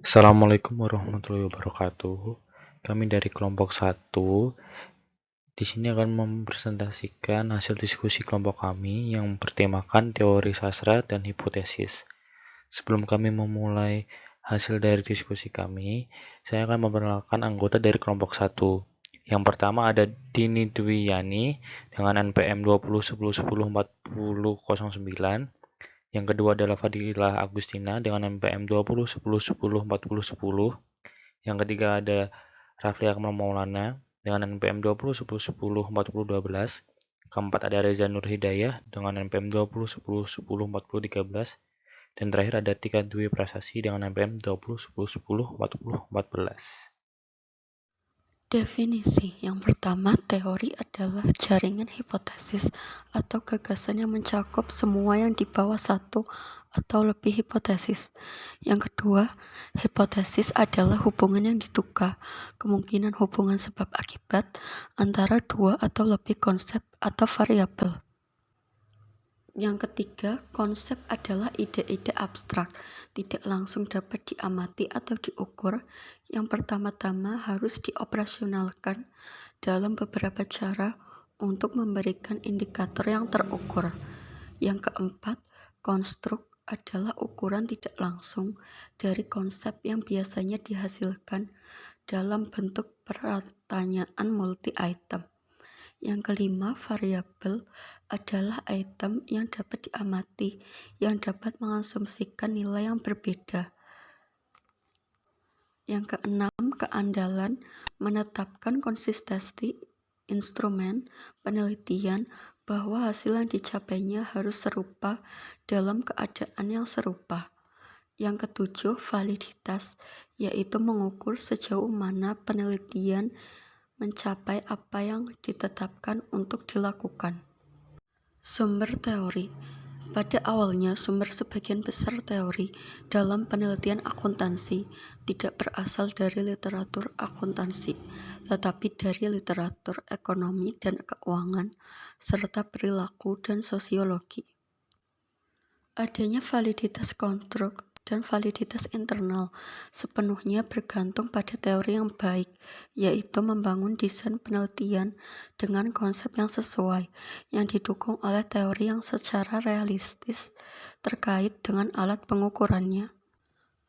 Assalamualaikum warahmatullahi wabarakatuh. Kami dari kelompok 1 di sini akan mempresentasikan hasil diskusi kelompok kami yang bertemakan teori sastra dan hipotesis. Sebelum kami memulai hasil dari diskusi kami, saya akan memperkenalkan anggota dari kelompok 1. Yang pertama ada Dini Dwiyani dengan NPM 2010104009. Yang kedua adalah Fadilah Agustina dengan NPM 2010104010. Yang ketiga ada Rafli Akmal Maulana dengan NPM 2010104012. Keempat ada Reza Nur Hidayah dengan NPM 2010104013. Dan terakhir ada Tika Dwi Prasasti dengan NPM 2010104014. Definisi yang pertama, teori adalah jaringan hipotesis atau gagasan yang mencakup semua yang di bawah satu atau lebih hipotesis. Yang kedua, hipotesis adalah hubungan yang diduga, kemungkinan hubungan sebab akibat antara dua atau lebih konsep atau variabel. Yang ketiga, konsep adalah ide-ide abstrak, tidak langsung dapat diamati atau diukur. Yang pertama-tama harus dioperasionalkan dalam beberapa cara untuk memberikan indikator yang terukur. Yang keempat, konstruk adalah ukuran tidak langsung dari konsep yang biasanya dihasilkan dalam bentuk pertanyaan multi-item. Yang kelima, variabel adalah item yang dapat diamati, yang dapat mengasumsikan nilai yang berbeda. Yang keenam, keandalan menetapkan konsistensi instrumen penelitian bahwa hasil yang dicapainya harus serupa dalam keadaan yang serupa. Yang ketujuh, validitas, yaitu mengukur sejauh mana penelitian mencapai apa yang ditetapkan untuk dilakukan. Sumber teori. Pada awalnya, sumber sebagian besar teori dalam penelitian akuntansi tidak berasal dari literatur akuntansi, tetapi dari literatur ekonomi dan keuangan, serta perilaku dan sosiologi. Adanya validitas konstruk dan validitas internal sepenuhnya bergantung pada teori yang baik, yaitu membangun desain penelitian dengan konsep yang sesuai, yang didukung oleh teori yang secara realistis terkait dengan alat pengukurannya.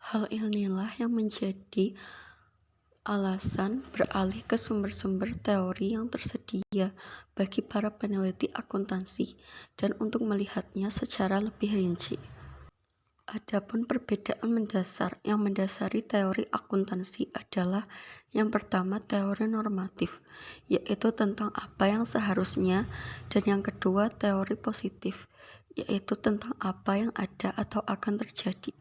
Hal inilah yang menjadi alasan beralih ke sumber-sumber teori yang tersedia bagi para peneliti akuntansi dan untuk melihatnya secara lebih rinci. Adapun perbedaan mendasar yang mendasari teori akuntansi adalah yang pertama teori normatif, yaitu tentang apa yang seharusnya, dan yang kedua teori positif, yaitu tentang apa yang ada atau akan terjadi.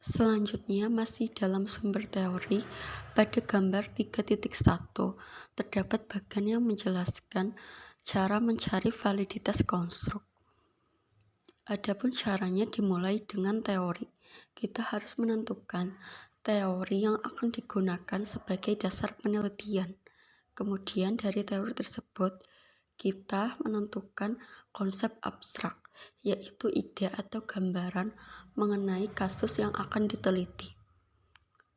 Selanjutnya masih dalam sumber teori, pada gambar 3.1 terdapat bagian yang menjelaskan cara mencari validitas konstruk. Adapun caranya dimulai dengan teori. Kita harus menentukan teori yang akan digunakan sebagai dasar penelitian. Kemudian dari teori tersebut, kita menentukan konsep abstrak, yaitu ide atau gambaran mengenai kasus yang akan diteliti.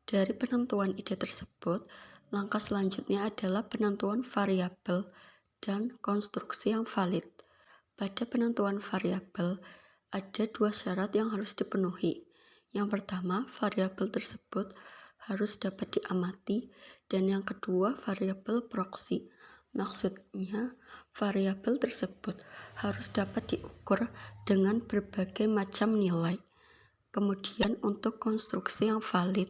Dari penentuan ide tersebut, langkah selanjutnya adalah penentuan variabel dan konstruksi yang valid. Pada penentuan variabel, ada dua syarat yang harus dipenuhi. Yang pertama, variabel tersebut harus dapat diamati, dan yang kedua, variabel proksi. Maksudnya, variabel tersebut harus dapat diukur dengan berbagai macam nilai. Kemudian untuk konstruksi yang valid,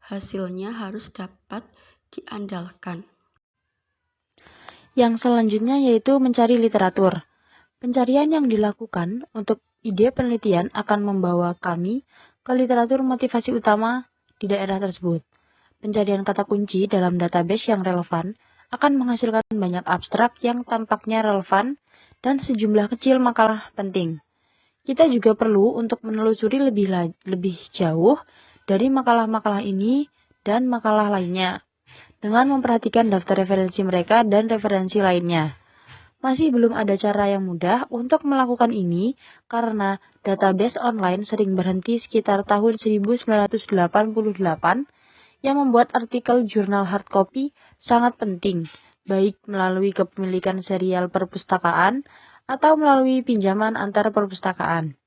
hasilnya harus dapat diandalkan. Yang selanjutnya yaitu mencari literatur. Pencarian yang dilakukan untuk ide penelitian akan membawa kami ke literatur motivasi utama di daerah tersebut. Pencarian kata kunci dalam database yang relevan akan menghasilkan banyak abstrak yang tampaknya relevan dan sejumlah kecil makalah penting. Kita juga perlu untuk menelusuri lebih jauh dari makalah-makalah ini dan makalah lainnya dengan memperhatikan daftar referensi mereka dan referensi lainnya. Masih belum ada cara yang mudah untuk melakukan ini karena database online sering berhenti sekitar tahun 1988 yang membuat artikel jurnal hardcopy sangat penting, baik melalui kepemilikan serial perpustakaan atau melalui pinjaman antar perpustakaan.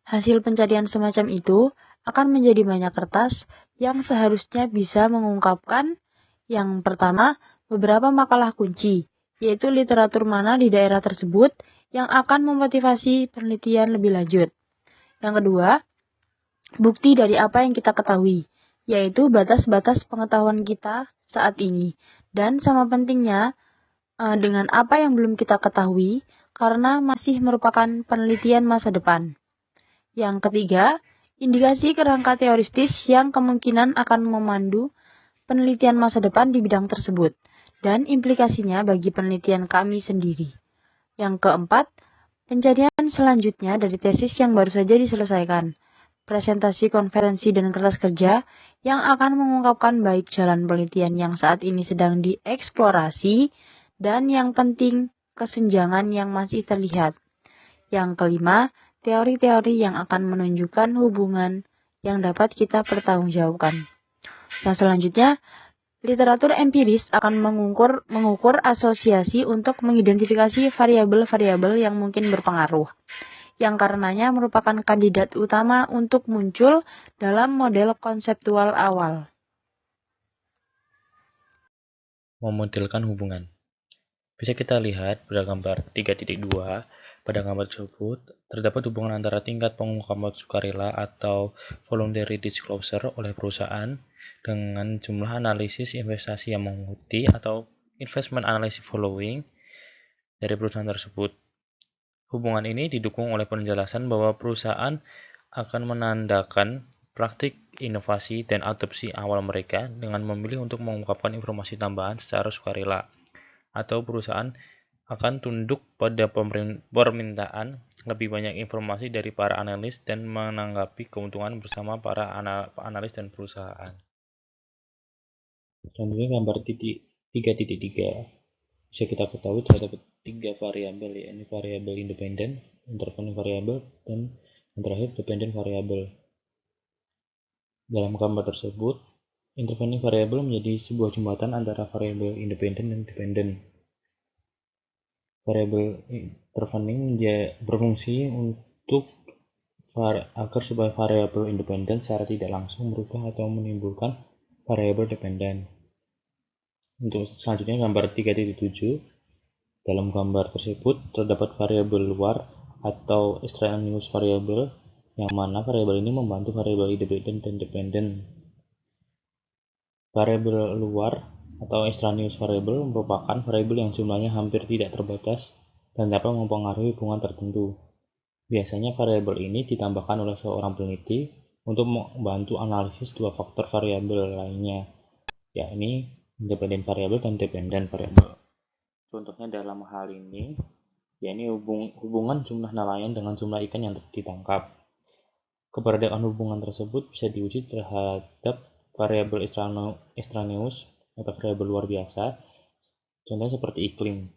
Hasil pencarian semacam itu akan menjadi banyak kertas yang seharusnya bisa mengungkapkan yang pertama, beberapa makalah kunci, yaitu literatur mana di daerah tersebut yang akan memotivasi penelitian lebih lanjut. Yang kedua, bukti dari apa yang kita ketahui, yaitu batas-batas pengetahuan kita saat ini. Dan sama pentingnya dengan apa yang belum kita ketahui, karena masih merupakan penelitian masa depan. Yang ketiga, indikasi kerangka teoristis yang kemungkinan akan memandu penelitian masa depan di bidang tersebut, dan implikasinya bagi penelitian kami sendiri. Yang keempat, pencarian selanjutnya dari tesis yang baru saja diselesaikan, presentasi konferensi dan kertas kerja yang akan mengungkapkan baik jalan penelitian yang saat ini sedang dieksplorasi, dan yang penting, kesenjangan yang masih terlihat. Yang kelima, teori-teori yang akan menunjukkan hubungan yang dapat kita pertanggungjawabkan. Yang selanjutnya, literatur empiris akan mengukur asosiasi untuk mengidentifikasi variabel-variabel yang mungkin berpengaruh, yang karenanya merupakan kandidat utama untuk muncul dalam model konseptual awal. Memodelkan hubungan. Bisa kita lihat pada gambar 3.2. Pada gambar tersebut, terdapat hubungan antara tingkat pengungkapan sukarela atau voluntary disclosure oleh perusahaan dengan jumlah analisis investasi yang mengikuti atau investment analysis following dari perusahaan tersebut. Hubungan ini didukung oleh penjelasan bahwa perusahaan akan menandakan praktik inovasi dan adopsi awal mereka dengan memilih untuk mengungkapkan informasi tambahan secara sukarela, atau perusahaan akan tunduk pada permintaan lebih banyak informasi dari para analis dan menanggapi keuntungan bersama para analis dan perusahaan. Contohnya gambar 3.3 bisa kita ketahui terdapat 3 variabel, yaitu variabel independen, intervening variabel, dan yang terakhir dependent variabel. Dalam gambar tersebut, intervening variabel menjadi sebuah jembatan antara variabel independen dan dependen. Variabel intervening berfungsi untuk agar supaya variabel independen secara tidak langsung merubah atau menimbulkan variabel dependen. Untuk selanjutnya gambar 3.7, dalam gambar tersebut terdapat variabel luar atau extraneous variable, yang mana variabel ini membantu variabel independen dan dependen. Variabel luar atau extraneous variable merupakan variabel yang jumlahnya hampir tidak terbatas dan dapat mempengaruhi hubungan tertentu. Biasanya variabel ini ditambahkan oleh seorang peneliti untuk membantu analisis dua faktor variabel lainnya, yakni independent variable dan dependent variable. Contohnya dalam hal ini, yakni hubungan jumlah nelayan dengan jumlah ikan yang ditangkap. Keberadaan hubungan tersebut bisa diuji terhadap variabel extraneous atau variabel luar biasa, contohnya seperti iklim.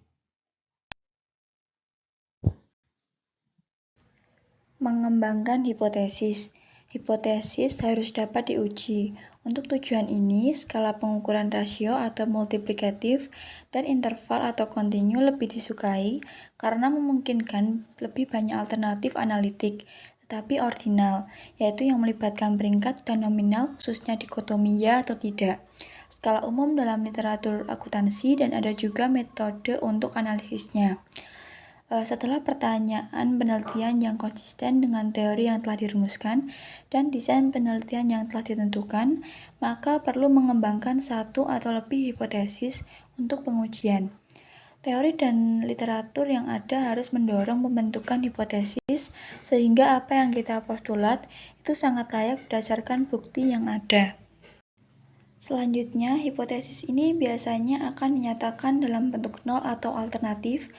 Mengembangkan hipotesis. Hipotesis harus dapat diuji. Untuk tujuan ini, skala pengukuran rasio atau multiplikatif dan interval atau kontinu lebih disukai karena memungkinkan lebih banyak alternatif analitik, tetapi ordinal, yaitu yang melibatkan peringkat dan nominal khususnya dikotomi ya atau tidak. Skala umum dalam literatur akuntansi dan ada juga metode untuk analisisnya. Setelah pertanyaan penelitian yang konsisten dengan teori yang telah dirumuskan dan desain penelitian yang telah ditentukan, maka perlu mengembangkan satu atau lebih hipotesis untuk pengujian. Teori dan literatur yang ada harus mendorong pembentukan hipotesis sehingga apa yang kita postulat itu sangat layak berdasarkan bukti yang ada. Selanjutnya, hipotesis ini biasanya akan dinyatakan dalam bentuk nol atau alternatif,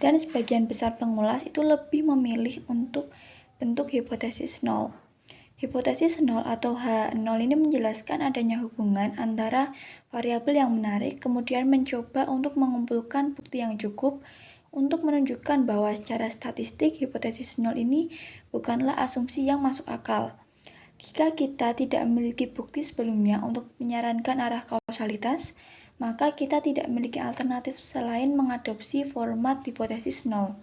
dan sebagian besar pengulas itu lebih memilih untuk bentuk hipotesis nol. Hipotesis nol atau H0 ini menjelaskan adanya hubungan antara variabel yang menarik, kemudian mencoba untuk mengumpulkan bukti yang cukup untuk menunjukkan bahwa secara statistik hipotesis nol ini bukanlah asumsi yang masuk akal. Jika kita tidak memiliki bukti sebelumnya untuk menyarankan arah kausalitas, maka kita tidak memiliki alternatif selain mengadopsi format hipotesis nol.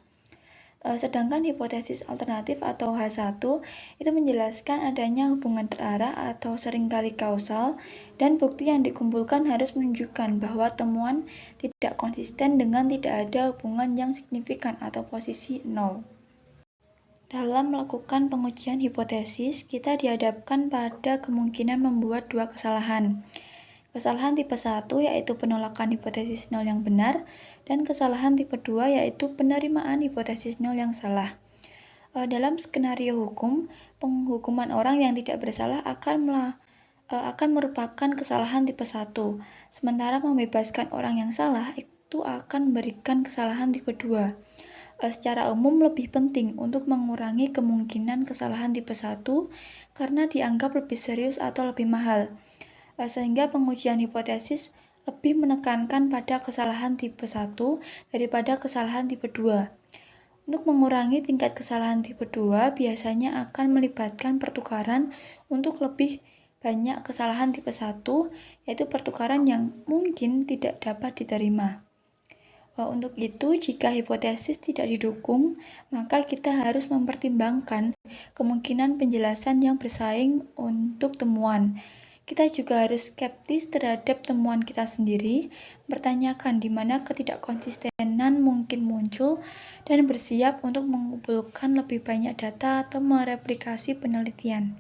Sedangkan hipotesis alternatif atau H1 itu menjelaskan adanya hubungan terarah atau seringkali kausal, dan bukti yang dikumpulkan harus menunjukkan bahwa temuan tidak konsisten dengan tidak ada hubungan yang signifikan atau posisi nol. Dalam melakukan pengujian hipotesis, kita dihadapkan pada kemungkinan membuat dua kesalahan. Kesalahan tipe 1 yaitu penolakan hipotesis nol yang benar, dan kesalahan tipe 2 yaitu penerimaan hipotesis nol yang salah. Dalam skenario hukum, penghukuman orang yang tidak bersalah akan merupakan kesalahan tipe 1, sementara membebaskan orang yang salah itu akan memberikan kesalahan tipe 2. Secara umum lebih penting untuk mengurangi kemungkinan kesalahan tipe 1 karena dianggap lebih serius atau lebih mahal. Sehingga pengujian hipotesis lebih menekankan pada kesalahan tipe 1 daripada kesalahan tipe 2. Untuk mengurangi tingkat kesalahan tipe 2 biasanya akan melibatkan pertukaran untuk lebih banyak kesalahan tipe 1, yaitu pertukaran yang mungkin tidak dapat diterima. Untuk itu, jika hipotesis tidak didukung, maka kita harus mempertimbangkan kemungkinan penjelasan yang bersaing untuk temuan. Kita juga harus skeptis terhadap temuan kita sendiri, bertanyakan di mana ketidakkonsistenan mungkin muncul, dan bersiap untuk mengumpulkan lebih banyak data atau mereplikasi penelitian.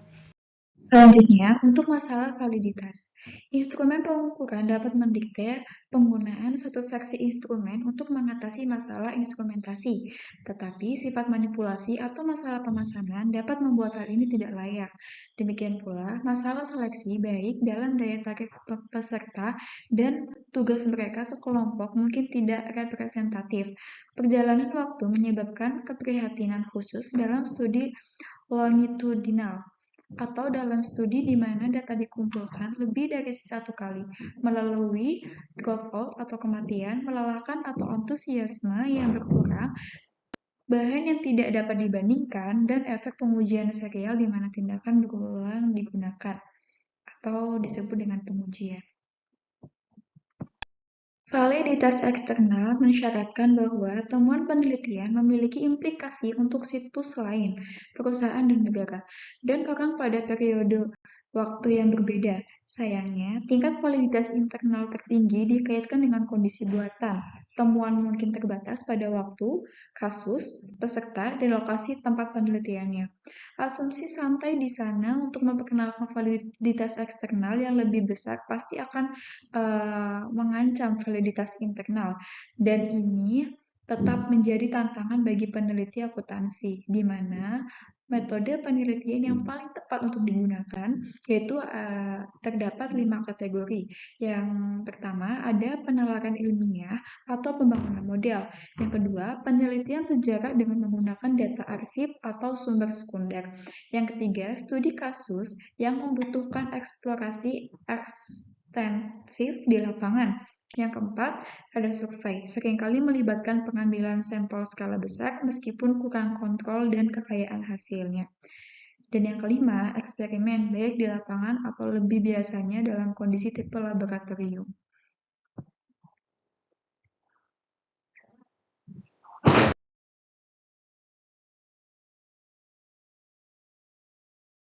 Selanjutnya, untuk masalah validitas. Instrumen pengukuran dapat mendikte penggunaan satu versi instrumen untuk mengatasi masalah instrumentasi, tetapi sifat manipulasi atau masalah pemesanan dapat membuat hal ini tidak layak. Demikian pula, masalah seleksi baik dalam daya tarik peserta dan tugas mereka ke kelompok mungkin tidak representatif. Perjalanan waktu menyebabkan keprihatinan khusus dalam studi longitudinal, atau dalam studi di mana data dikumpulkan lebih dari satu kali, melalui dropout atau kematian, melelahkan atau antusiasme yang berkurang, bahan yang tidak dapat dibandingkan, dan efek pengujian serial di mana tindakan berulang digunakan, atau disebut dengan pengujian. Validitas eksternal mensyaratkan bahwa temuan penelitian memiliki implikasi untuk situs lain, perusahaan dan negara, dan orang pada periode waktu yang berbeda. Sayangnya, tingkat validitas internal tertinggi dikaitkan dengan kondisi buatan. Temuan mungkin terbatas pada waktu, kasus, peserta, dan lokasi tempat penelitiannya. Asumsi santai di sana untuk memperkenalkan validitas eksternal yang lebih besar pasti akan mengancam validitas internal, dan ini tetap menjadi tantangan bagi peneliti akuntansi, di mana metode penelitian yang paling tepat untuk digunakan yaitu terdapat 5 kategori. Yang pertama ada penalaran ilmiah atau pembangunan model. Yang kedua, penelitian sejarah dengan menggunakan data arsip atau sumber sekunder. Yang ketiga, studi kasus yang membutuhkan eksplorasi ekstensif di lapangan. Yang keempat, ada survei, seringkali melibatkan pengambilan sampel skala besar meskipun kurang kontrol dan kekayaan hasilnya. Dan yang kelima, eksperimen, baik di lapangan atau lebih biasanya dalam kondisi tipe laboratorium.